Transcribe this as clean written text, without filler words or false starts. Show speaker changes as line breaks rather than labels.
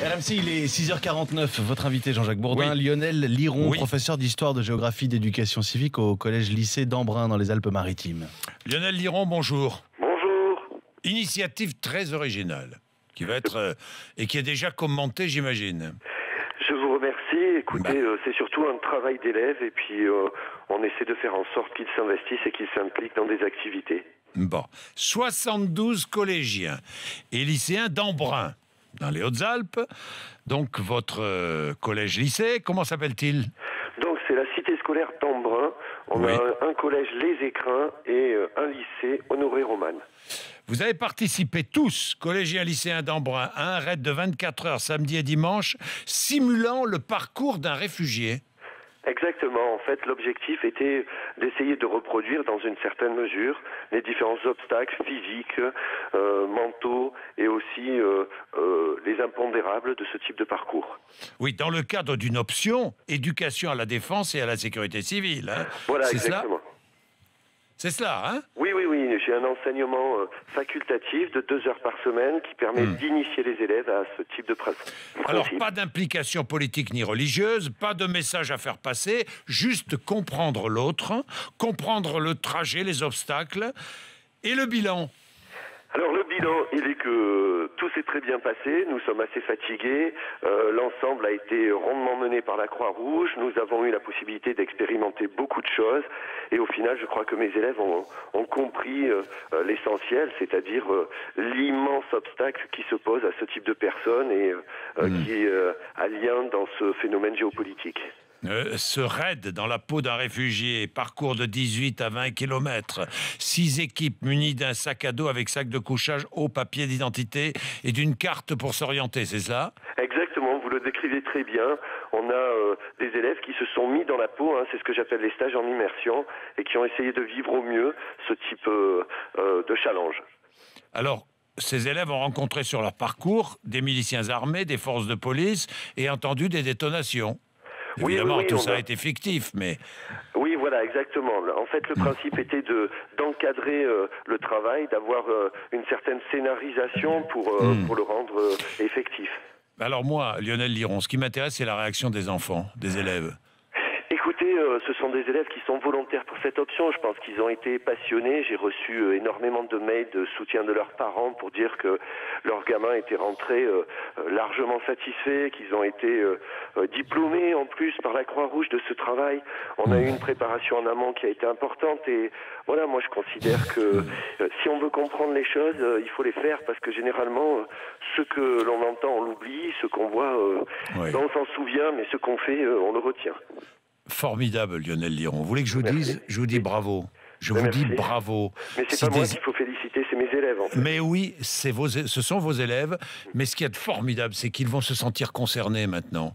RMC, il est 6h49. Votre invité Jean-Jacques Bourdin, oui. Lionel Liron, professeur d'histoire, de géographie, d'éducation civique au collège-lycée d'Embrun dans les Alpes-Maritimes.
Lionel Liron, bonjour.
Bonjour.
Initiative très originale qui va être et qui est déjà commentée, j'imagine.
Je vous remercie. Écoutez, c'est surtout un travail d'élèves et puis on essaie de faire en sorte qu'ils s'investissent et qu'ils s'impliquent dans des activités.
Bon, 72 collégiens et lycéens d'Embrun, dans les Hautes-Alpes. Donc votre collège-lycée, comment s'appelle-t-il ?
Donc c'est la cité scolaire d'Embrun. On a un collège Les Écrins et un lycée Honoré-Roman.
Vous avez participé tous, collégiens lycéens d'Embrun, à un raid de 24 heures samedi et dimanche, simulant le parcours d'un réfugié.
Exactement. En fait, l'objectif était d'essayer de reproduire dans une certaine mesure les différents obstacles physiques, mentaux et aussi les impondérables de ce type de parcours.
Oui, dans le cadre d'une option éducation à la défense et à la sécurité civile. Hein.
Voilà,
c'est
exactement.
C'est cela, hein ?
Oui. J'ai un enseignement facultatif de 2 heures par semaine qui permet d'initier les élèves à ce type de principe.
Alors, pas d'implication politique ni religieuse, pas de message à faire passer, juste comprendre l'autre, comprendre le trajet, les obstacles et le bilan.
Alors le bilan, il est que tout s'est très bien passé, nous sommes assez fatigués, l'ensemble a été rondement mené par la Croix-Rouge, nous avons eu la possibilité d'expérimenter beaucoup de choses et au final je crois que mes élèves ont compris l'essentiel, c'est-à-dire l'immense obstacle qui se pose à ce type de personnes et qui a lien dans ce phénomène géopolitique.
Ce raid dans la peau d'un réfugié, parcours de 18 à 20 km, 6 équipes munies d'un sac à dos avec sac de couchage, eau, papier d'identité et d'une carte pour s'orienter, c'est ça ?
Exactement, vous le décrivez très bien. On a des élèves qui se sont mis dans la peau, c'est ce que j'appelle les stages en immersion, et qui ont essayé de vivre au mieux ce type de challenge.
Alors, ces élèves ont rencontré sur leur parcours des miliciens armés, des forces de police et entendu des détonations. Évidemment, tout ça a été fictif, mais...
Oui, voilà, exactement. En fait, le principe était d'encadrer le travail, d'avoir une certaine scénarisation pour le rendre effectif.
Alors moi, Lionel Liron, ce qui m'intéresse, c'est la réaction des enfants, des élèves.
Écoutez, ce sont des élèves qui sont volontaires pour cette option. Je pense qu'ils ont été passionnés. J'ai reçu énormément de mails de soutien de leurs parents pour dire que leurs gamins étaient rentrés largement satisfaits, qu'ils ont été diplômés en plus par la Croix-Rouge de ce travail. On a eu une préparation en amont qui a été importante et voilà, moi je considère que si on veut comprendre les choses, il faut les faire parce que généralement, ce que l'on entend, on l'oublie, ce qu'on voit, on s'en souvient, mais ce qu'on fait, on le retient.
Formidable, Lionel Liron. Vous voulez que je vous dise ? Je vous dis bravo. Je vous dis bravo.
Mais c'est pas moi qu'il faut féliciter, c'est mes élèves. En fait.
Mais oui, ce sont vos élèves. Mais ce qui est formidable, c'est qu'ils vont se sentir concernés maintenant.